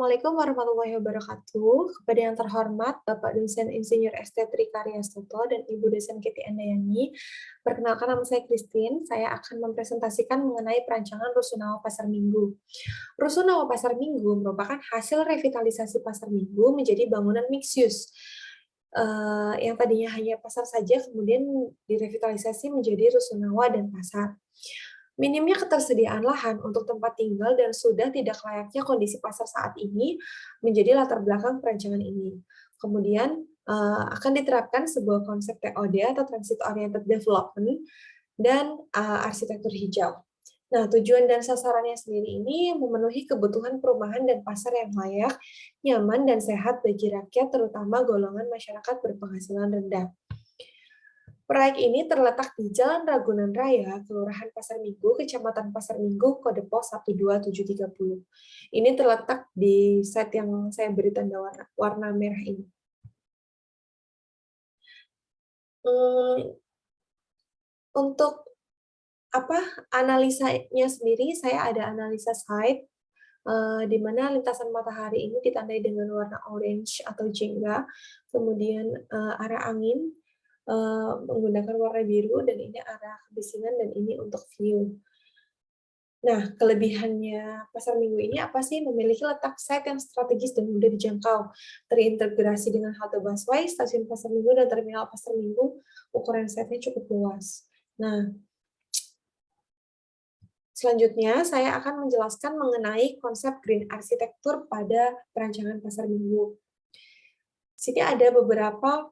Assalamualaikum warahmatullahi wabarakatuh. Kepada yang terhormat Bapak Dosen Insinyur ST Tri Karyastoto dan Ibu Dosen Kiti Andayani, perkenalkan nama saya Christine. Saya akan mempresentasikan mengenai perancangan Rusunawa Pasar Minggu. Rusunawa Pasar Minggu merupakan hasil revitalisasi Pasar Minggu menjadi bangunan mixed use. Yang tadinya hanya pasar saja, kemudian direvitalisasi menjadi Rusunawa dan pasar. Minimnya ketersediaan lahan untuk tempat tinggal dan sudah tidak layaknya kondisi pasar saat ini menjadi latar belakang perancangan ini. Kemudian akan diterapkan sebuah konsep TOD atau Transit Oriented Development dan arsitektur hijau. Nah, tujuan dan sasarannya sendiri ini memenuhi kebutuhan perumahan dan pasar yang layak, nyaman, dan sehat bagi rakyat, terutama golongan masyarakat berpenghasilan rendah. Proyek ini terletak di Jalan Ragunan Raya, Kelurahan Pasar Minggu, Kecamatan Pasar Minggu, kode pos 12730. Ini terletak di site yang saya beri tanda warna merah ini. Untuk analisanya sendiri, saya ada analisa site, di mana lintasan matahari ini ditandai dengan warna orange atau jingga, kemudian arah angin menggunakan warna biru, dan ini arah kebisingan, dan ini untuk view. Nah, kelebihannya Pasar Minggu ini apa sih? Memiliki letak site yang strategis dan mudah dijangkau, terintegrasi dengan halte busway, stasiun Pasar Minggu, dan terminal Pasar Minggu. Ukuran site-nya cukup luas. Nah, selanjutnya saya akan menjelaskan mengenai konsep green arsitektur pada perancangan Pasar Minggu. Di sini ada beberapa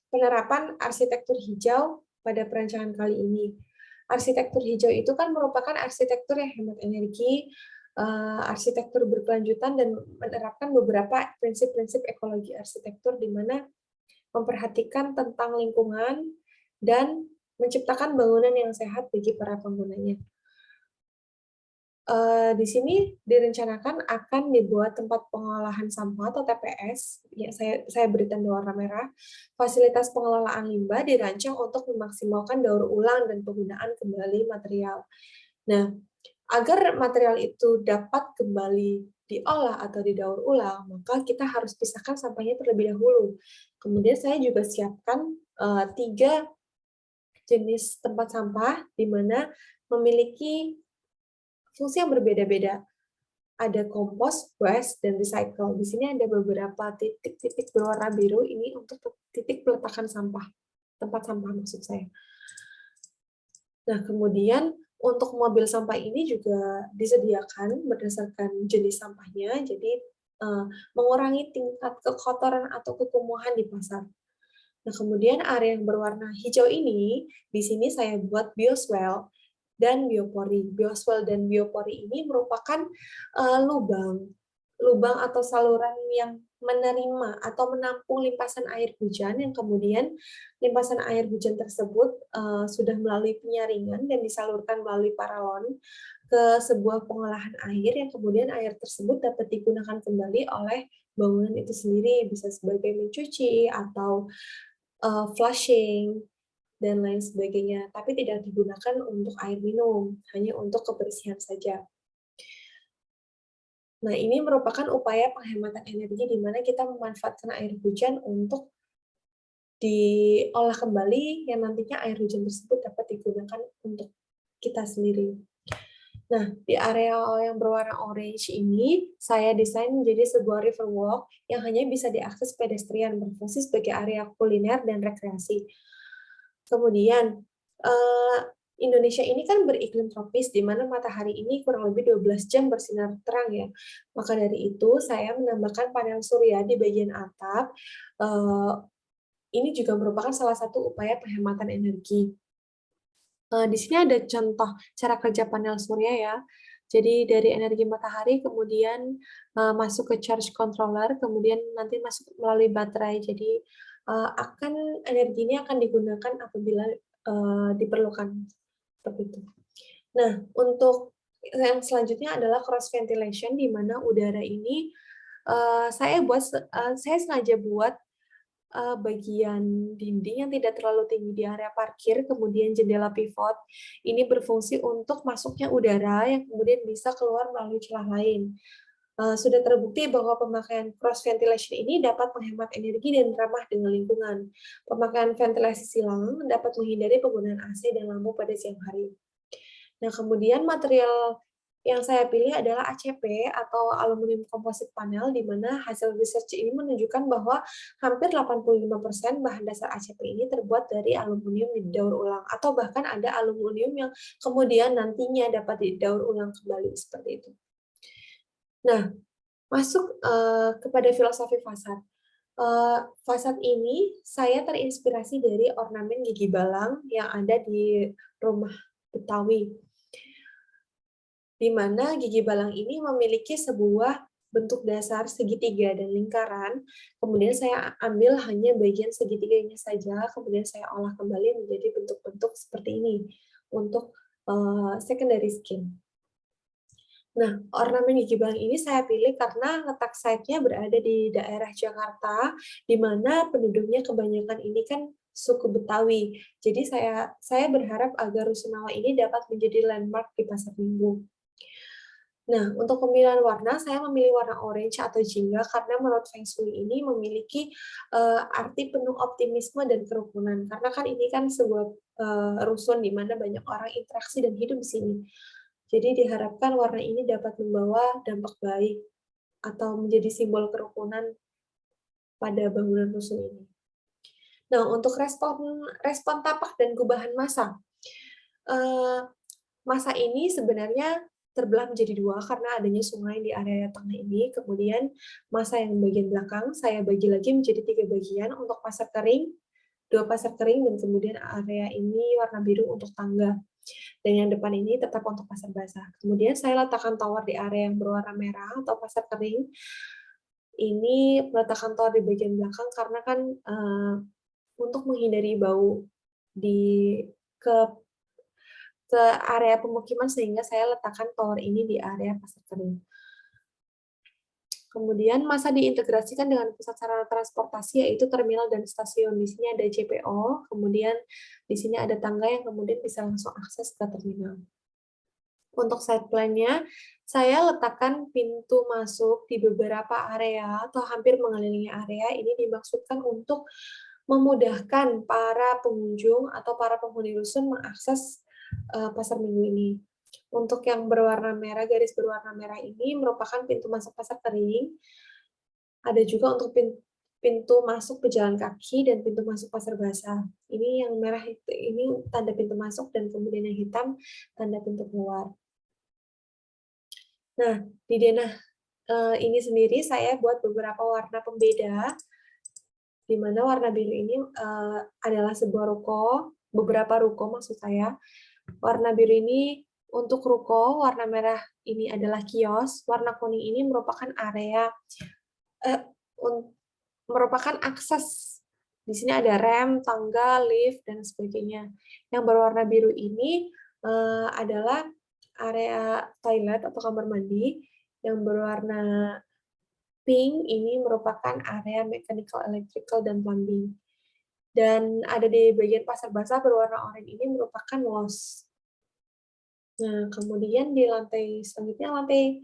penerapan arsitektur hijau pada perancangan kali ini. Arsitektur hijau itu kan merupakan arsitektur yang hemat energi, arsitektur berkelanjutan, dan menerapkan beberapa prinsip-prinsip ekologi arsitektur di mana memperhatikan tentang lingkungan dan menciptakan bangunan yang sehat bagi para penggunanya. Di sini direncanakan akan dibuat tempat pengolahan sampah atau TPS, ya, saya beri tanda warna merah. Fasilitas pengelolaan limbah dirancang untuk memaksimalkan daur ulang dan penggunaan kembali material. Nah, agar material itu dapat kembali diolah atau didaur ulang, maka kita harus pisahkan sampahnya terlebih dahulu. Kemudian saya juga siapkan 3 jenis tempat sampah, di mana memiliki fungsi yang berbeda-beda. Ada kompos, waste, dan recycle. Di sini ada beberapa titik-titik berwarna biru, ini untuk titik peletakan sampah, tempat sampah maksud saya. Nah, kemudian untuk mobil sampah ini juga disediakan berdasarkan jenis sampahnya, jadi mengurangi tingkat kekotoran atau kekumuhan di pasar. Nah, kemudian area yang berwarna hijau ini, di sini saya buat bioswale dan biopori. Bioswale dan biopori ini merupakan lubang atau saluran yang menerima atau menampung limpasan air hujan, yang kemudian limpasan air hujan tersebut sudah melalui penyaringan dan disalurkan melalui paralon ke sebuah pengolahan air, yang kemudian air tersebut dapat digunakan kembali oleh bangunan itu sendiri, bisa sebagai mencuci atau flushing, dan lain sebagainya, tapi tidak digunakan untuk air minum, hanya untuk kebersihan saja. Nah, ini merupakan upaya penghematan energi di mana kita memanfaatkan air hujan untuk diolah kembali, yang nantinya air hujan tersebut dapat digunakan untuk kita sendiri. Nah, di area yang berwarna orange ini, saya desain menjadi sebuah river walk yang hanya bisa diakses pedestrian, berfungsi sebagai area kuliner dan rekreasi. Kemudian, Indonesia ini kan beriklim tropis, di mana matahari ini kurang lebih 12 jam bersinar terang ya. Maka dari itu, saya menambahkan panel surya di bagian atap. Ini juga merupakan salah satu upaya penghematan energi. Di sini ada contoh cara kerja panel surya ya. Jadi dari energi matahari kemudian masuk ke charge controller, kemudian nanti masuk melalui baterai. Jadi energi ini akan digunakan apabila diperlukan, seperti itu. Nah, untuk yang selanjutnya adalah cross ventilation, di mana udara ini saya sengaja buat bagian dinding yang tidak terlalu tinggi di area parkir, kemudian jendela pivot. Ini berfungsi untuk masuknya udara yang kemudian bisa keluar melalui celah lain. Sudah terbukti bahwa pemakaian cross ventilation ini dapat menghemat energi dan ramah dengan lingkungan. Pemakaian ventilasi silang dapat menghindari penggunaan AC dan lampu pada siang hari. Nah, kemudian material yang saya pilih adalah ACP atau aluminium composite panel, di mana hasil research ini menunjukkan bahwa hampir 85% bahan dasar ACP ini terbuat dari aluminium didaur ulang, atau bahkan ada aluminium yang kemudian nantinya dapat didaur ulang kembali seperti itu. Nah, masuk kepada filosofi fasad. Fasad ini saya terinspirasi dari ornamen gigi balang yang ada di rumah Betawi, di mana gigi balang ini memiliki sebuah bentuk dasar segitiga dan lingkaran. Kemudian saya ambil hanya bagian segitiganya saja, kemudian saya olah kembali menjadi bentuk-bentuk seperti ini untuk secondary skin. Nah, ornamen gigi balang ini saya pilih karena letak site-nya berada di daerah Jakarta, di mana penduduknya kebanyakan ini kan suku Betawi. Jadi saya berharap agar Rusunawa ini dapat menjadi landmark di Pasar Minggu. Nah, untuk pemilihan warna, saya memilih warna orange atau jingga karena menurut Feng Shui ini memiliki arti penuh optimisme dan kerukunan. Karena kan ini kan sebuah rusun di mana banyak orang interaksi dan hidup di sini. Jadi diharapkan warna ini dapat membawa dampak baik atau menjadi simbol kerukunan pada bangunan rusun ini. Nah, untuk respon tapak dan gubahan massa. Massa ini sebenarnya terbelah menjadi dua karena adanya sungai di area tengah ini. Kemudian massa yang bagian belakang saya bagi lagi menjadi 3 bagian untuk pasar kering, 2 pasar kering, dan kemudian area ini warna biru untuk tangga. Dan yang depan ini tetap untuk pasar basah. Kemudian saya letakkan tower di area yang berwarna merah atau pasar kering. Ini meletakkan tower di bagian belakang karena kan untuk menghindari bau di ke ke area pemukiman, sehingga saya letakkan tower ini di area pasar kering. Kemudian massa diintegrasikan dengan pusat sarana transportasi, yaitu terminal dan stasiun. Di sini ada JPO, kemudian di sini ada tangga yang kemudian bisa langsung akses ke terminal. Untuk site plan-nya, saya letakkan pintu masuk di beberapa area atau hampir mengelilingi area. Ini dimaksudkan untuk memudahkan para pengunjung atau para penghuni rusun mengakses pasar minggu ini. Untuk yang berwarna merah, garis berwarna merah ini merupakan pintu masuk pasar kering. Ada juga untuk pintu masuk pejalan kaki dan pintu masuk pasar basah. Ini yang merah itu, ini tanda pintu masuk, dan kemudian yang hitam tanda pintu keluar. Nah, di denah ini sendiri saya buat beberapa warna pembeda, di mana warna biru ini adalah sebuah ruko, beberapa ruko maksud saya. Warna biru ini untuk ruko, warna merah ini adalah kios, warna kuning ini merupakan area merupakan akses. Di sini ada rem, tangga, lift, dan sebagainya. Yang berwarna biru ini adalah area toilet atau kamar mandi. Yang berwarna pink ini merupakan area mechanical, electrical, dan plumbing. Dan ada di bagian pasar basah berwarna oranye ini merupakan los. Nah, kemudian di lantai selanjutnya, lantai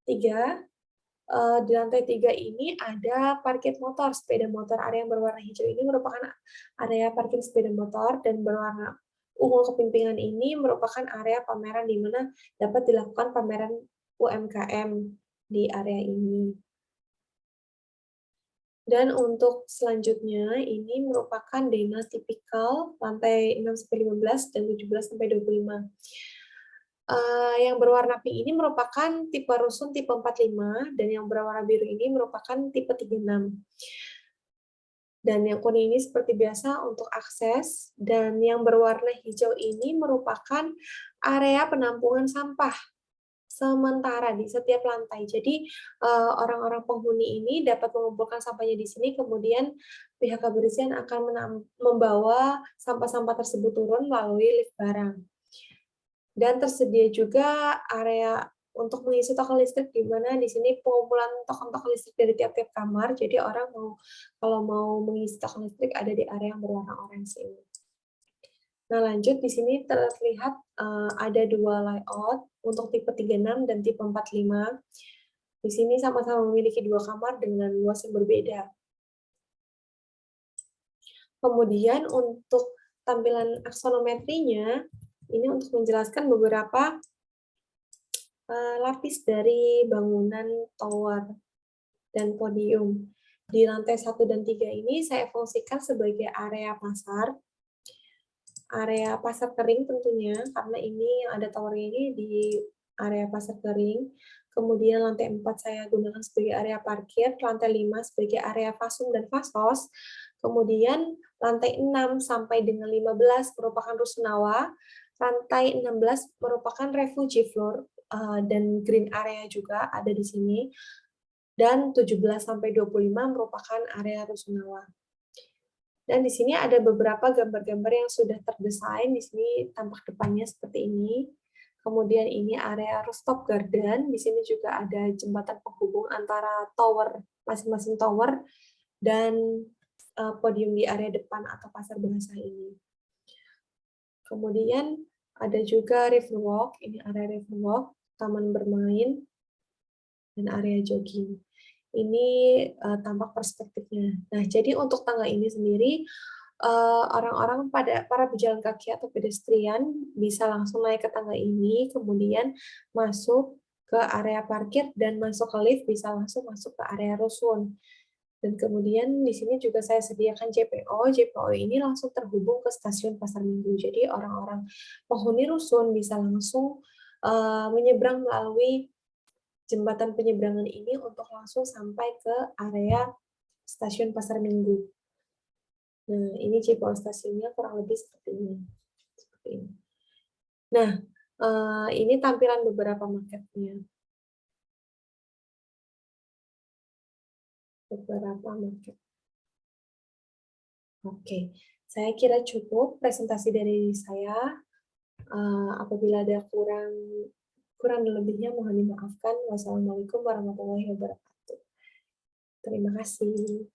3, di lantai 3 ini ada parkir motor, sepeda motor. Area yang berwarna hijau ini merupakan area parkir sepeda motor, dan berwarna ungu kepimpinan ini merupakan area pameran di mana dapat dilakukan pameran UMKM di area ini. Dan untuk selanjutnya, ini merupakan denah tipikal lantai 6-15 dan 17-25. Yang berwarna pink ini merupakan tipe rusun tipe 45, dan yang berwarna biru ini merupakan tipe 36. Dan yang kuning ini seperti biasa untuk akses, dan yang berwarna hijau ini merupakan area penampungan sampah sementara di setiap lantai. Jadi orang-orang penghuni ini dapat mengumpulkan sampahnya di sini, kemudian pihak kebersihan akan membawa sampah-sampah tersebut turun melalui lift barang. Dan tersedia juga area untuk mengisi toko listrik, di mana di sini pengumpulan token-token listrik dari tiap-tiap kamar. Jadi orang kalau mau mengisi token listrik ada di area yang berwarna orange ini. Nah, lanjut di sini terlihat ada 2 layout untuk tipe 36 dan tipe 45. Di sini sama-sama memiliki 2 kamar dengan luas yang berbeda. Kemudian untuk tampilan aksonometrinya, ini untuk menjelaskan beberapa lapis dari bangunan tower dan podium. Di lantai 1 dan 3 ini saya fungsikan sebagai area pasar kering tentunya, karena ini yang ada tower ini di area pasar kering. Kemudian lantai 4 saya gunakan sebagai area parkir, lantai 5 sebagai area fasum dan fasos. Kemudian lantai 6 sampai dengan 15 merupakan rusunawa, lantai 16 merupakan refugee floor dan green area juga ada di sini. Dan 17 sampai 25 merupakan area rusunawa. Dan di sini ada beberapa gambar-gambar yang sudah terdesain. Di sini tampak depannya seperti ini. Kemudian ini area rooftop garden. Di sini juga ada jembatan penghubung antara tower, masing-masing tower, dan podium di area depan atau pasar bahasa ini. Kemudian ada juga riverwalk. Ini area riverwalk, taman bermain, dan area jogging. Ini tampak perspektifnya. Nah, jadi untuk tangga ini sendiri, orang-orang para pejalan kaki atau pedestrian bisa langsung naik ke tangga ini, kemudian masuk ke area parkir dan masuk ke lift bisa langsung masuk ke area rusun. Dan kemudian di sini juga saya sediakan JPO. JPO ini langsung terhubung ke stasiun Pasar Minggu. Jadi orang-orang penghuni rusun bisa langsung menyeberang melalui jembatan penyeberangan ini untuk langsung sampai ke area stasiun Pasar Minggu. Nah, ini JPO stasiunnya kurang lebih seperti ini. Nah, ini tampilan beberapa maketnya. Beberapa maket. Oke, saya kira cukup presentasi dari saya. Apabila ada kurang dan lebihnya mohon dimaafkan. Wassalamualaikum warahmatullahi wabarakatuh. Terima kasih.